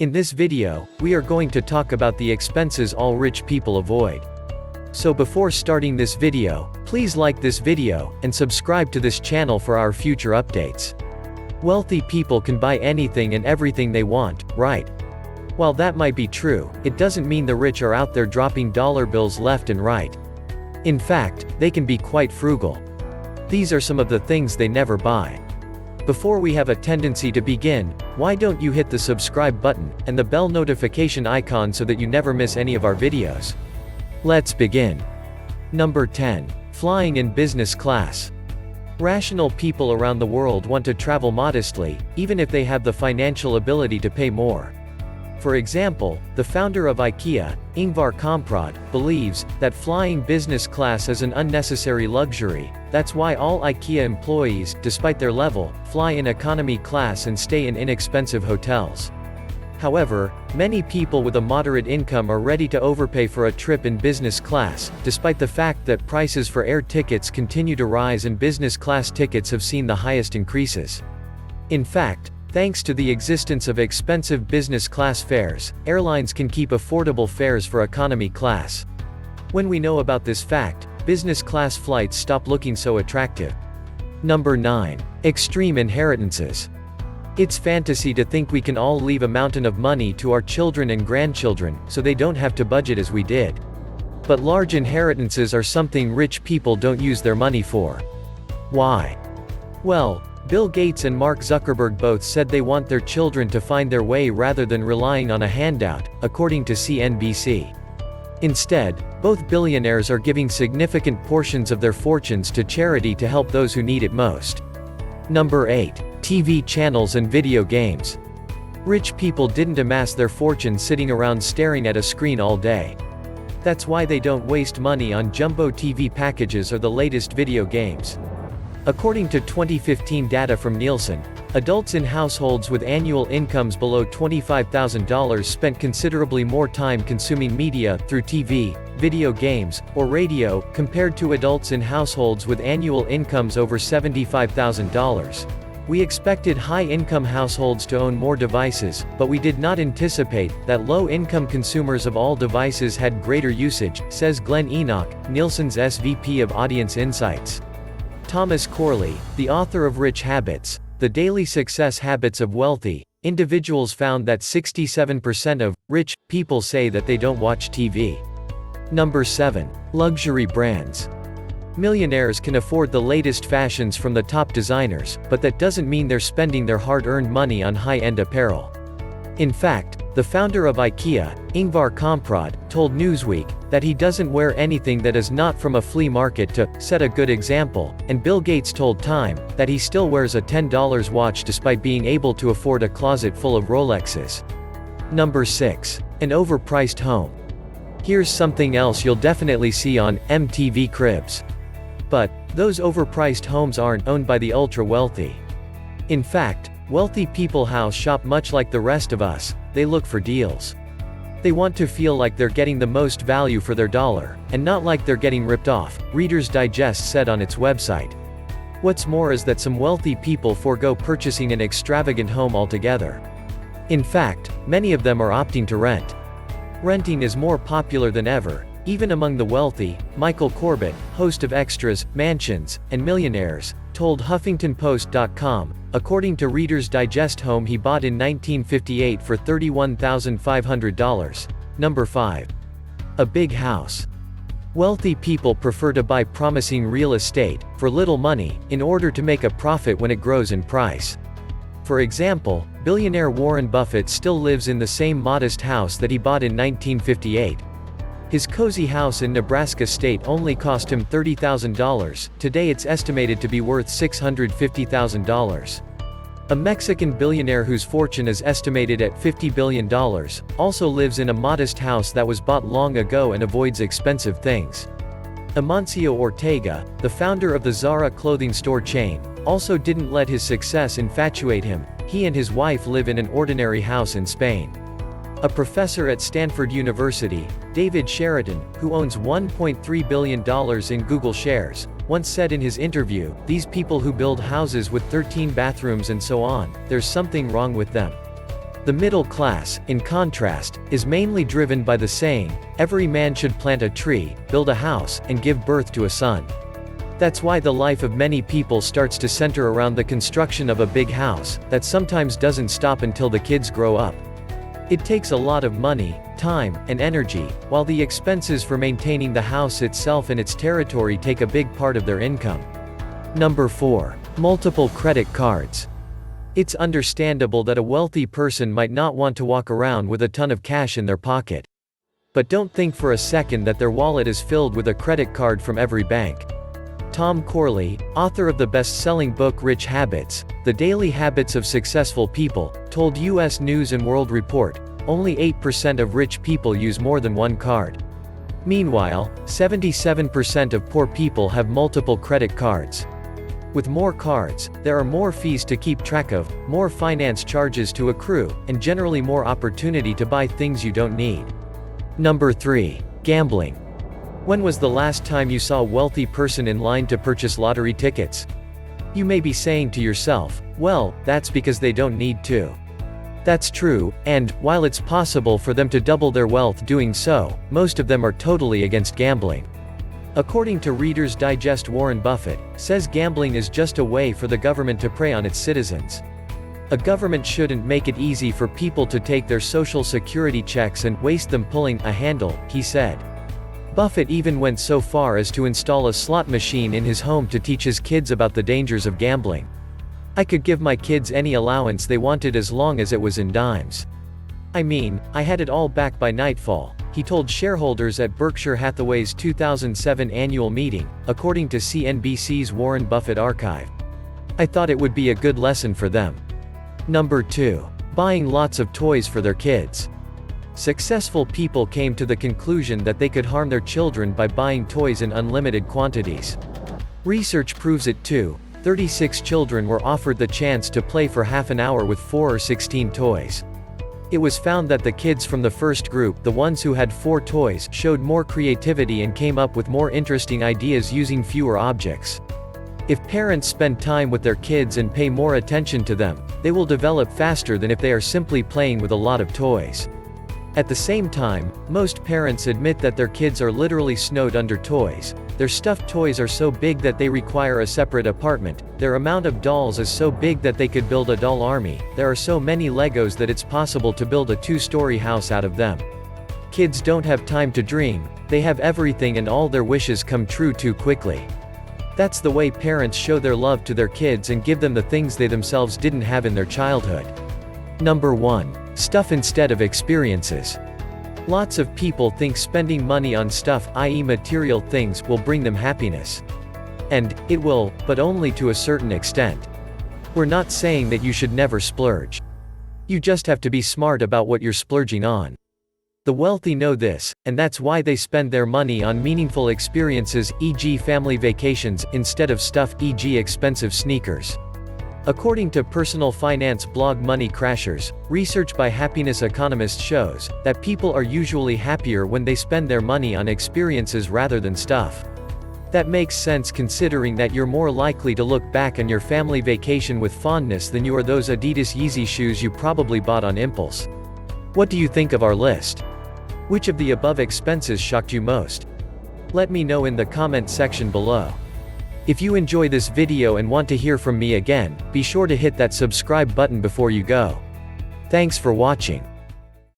In this video, we are going to talk about the expenses all rich people avoid. So before starting this video, please like this video, and subscribe to this channel for our future updates. Wealthy people can buy anything and everything they want, right? While that might be true, it doesn't mean the rich are out there dropping dollar bills left and right. In fact, they can be quite frugal. These are some of the things they never buy. Before we have a tendency to begin, why don't you hit the subscribe button, and the bell notification icon so that you never miss any of our videos. Let's begin. Number 10. Flying in business class. Rational people around the world want to travel modestly, even if they have the financial ability to pay more. For example, the founder of IKEA, Ingvar Kamprad, believes that flying business class is an unnecessary luxury. That's why all IKEA employees, despite their level, fly in economy class and stay in inexpensive hotels. However, many people with a moderate income are ready to overpay for a trip in business class, despite the fact that prices for air tickets continue to rise and business class tickets have seen the highest increases. In fact, thanks to the existence of expensive business class fares, airlines can keep affordable fares for economy class. When we know about this fact, business class flights stop looking so attractive. Number 9. Extreme inheritances. It's fantasy to think we can all leave a mountain of money to our children and grandchildren, so they don't have to budget as we did. But large inheritances are something rich people don't use their money for. Why? Well, Bill Gates and Mark Zuckerberg both said they want their children to find their way rather than relying on a handout, according to CNBC. Instead, both billionaires are giving significant portions of their fortunes to charity to help those who need it most. Number 8. TV channels and video games. Rich people didn't amass their fortune sitting around staring at a screen all day. That's why they don't waste money on jumbo TV packages or the latest video games. According to 2015 data from Nielsen, adults in households with annual incomes below $25,000 spent considerably more time consuming media through TV, video games, or radio, compared to adults in households with annual incomes over $75,000. We expected high-income households to own more devices, but we did not anticipate that low-income consumers of all devices had greater usage, says Glenn Enoch, Nielsen's SVP of Audience Insights. Thomas Corley, the author of Rich Habits, The Daily Success Habits of Wealthy Individuals, found that 67% of rich people say that they don't watch TV. Number 7. Luxury brands. Millionaires can afford the latest fashions from the top designers, but that doesn't mean they're spending their hard-earned money on high-end apparel. In fact, the founder of IKEA, Ingvar Kamprad, told Newsweek that he doesn't wear anything that is not from a flea market to set a good example, and Bill Gates told Time that he still wears a $10 watch despite being able to afford a closet full of Rolexes. Number 6. An overpriced home. Here's something else you'll definitely see on MTV Cribs. But those overpriced homes aren't owned by the ultra-wealthy. In fact, wealthy people house shop much like the rest of us. They look for deals. They want to feel like they're getting the most value for their dollar, and not like they're getting ripped off, Reader's Digest said on its website. What's more is that some wealthy people forego purchasing an extravagant home altogether. In fact, many of them are opting to rent. Renting is more popular than ever, even among the wealthy. Michael Corbett, host of Extras, Mansions, and Millionaires, told HuffingtonPost.com, according to Reader's Digest, home he bought in 1958 for $31,500. Number 5. A big house. Wealthy people prefer to buy promising real estate, for little money, in order to make a profit when it grows in price. For example, billionaire Warren Buffett still lives in the same modest house that he bought in 1958. His cozy house in Nebraska State only cost him $30,000, today it's estimated to be worth $650,000. A Mexican billionaire whose fortune is estimated at $50 billion, also lives in a modest house that was bought long ago and avoids expensive things. Amancio Ortega, the founder of the Zara clothing store chain, also didn't let his success infatuate him. He and his wife live in an ordinary house in Spain. A professor at Stanford University, David Sheridan, who owns $1.3 billion in Google shares, once said in his interview, "These people who build houses with 13 bathrooms and so on, there's something wrong with them. The middle class, in contrast, is mainly driven by the saying, every man should plant a tree, build a house, and give birth to a son. That's why the life of many people starts to center around the construction of a big house, that sometimes doesn't stop until the kids grow up. It takes a lot of money, time, and energy, while the expenses for maintaining the house itself and its territory take a big part of their income. Number 4. Multiple credit cards. It's understandable that a wealthy person might not want to walk around with a ton of cash in their pocket. But don't think for a second that their wallet is filled with a credit card from every bank. Tom Corley, author of the best-selling book Rich Habits, The Daily Habits of Successful People, told U.S. News & World Report, only 8% of rich people use more than one card. Meanwhile, 77% of poor people have multiple credit cards. With more cards, there are more fees to keep track of, more finance charges to accrue, and generally more opportunity to buy things you don't need. Number 3. Gambling. When was the last time you saw a wealthy person in line to purchase lottery tickets? You may be saying to yourself, well, that's because they don't need to. That's true, and, while it's possible for them to double their wealth doing so, most of them are totally against gambling. According to Reader's Digest, Warren Buffett says gambling is just a way for the government to prey on its citizens. A government shouldn't make it easy for people to take their social security checks and waste them pulling a handle, he said. Buffett even went so far as to install a slot machine in his home to teach his kids about the dangers of gambling. I could give my kids any allowance they wanted as long as it was in dimes. I mean, I had it all back by nightfall, he told shareholders at Berkshire Hathaway's 2007 annual meeting, according to CNBC's Warren Buffett archive. I thought it would be a good lesson for them. Number 2. Buying lots of toys for their kids. Successful people came to the conclusion that they could harm their children by buying toys in unlimited quantities. Research proves it too. 36 children were offered the chance to play for half an hour with 4 or 16 toys. It was found that the kids from the first group, the ones who had 4 toys, showed more creativity and came up with more interesting ideas using fewer objects. If parents spend time with their kids and pay more attention to them, they will develop faster than if they are simply playing with a lot of toys. At the same time, most parents admit that their kids are literally snowed under toys. Their stuffed toys are so big that they require a separate apartment, their amount of dolls is so big that they could build a doll army, there are so many Legos that it's possible to build a 2-story house out of them. Kids don't have time to dream, they have everything and all their wishes come true too quickly. That's the way parents show their love to their kids and give them the things they themselves didn't have in their childhood. Number 1. Stuff instead of experiences. Lots of people think spending money on stuff, i.e. material things, will bring them happiness. And it will, but only to a certain extent. We're not saying that you should never splurge. You just have to be smart about what you're splurging on. The wealthy know this, and that's why they spend their money on meaningful experiences, e.g. family vacations, instead of stuff, e.g. expensive sneakers. According to personal finance blog Money Crashers, research by happiness economists shows that people are usually happier when they spend their money on experiences rather than stuff. That makes sense considering that you're more likely to look back on your family vacation with fondness than you are those Adidas Yeezy shoes you probably bought on impulse. What do you think of our list? Which of the above expenses shocked you most? Let me know in the comment section below. If you enjoy this video and want to hear from me again, be sure to hit that subscribe button before you go. Thanks for watching.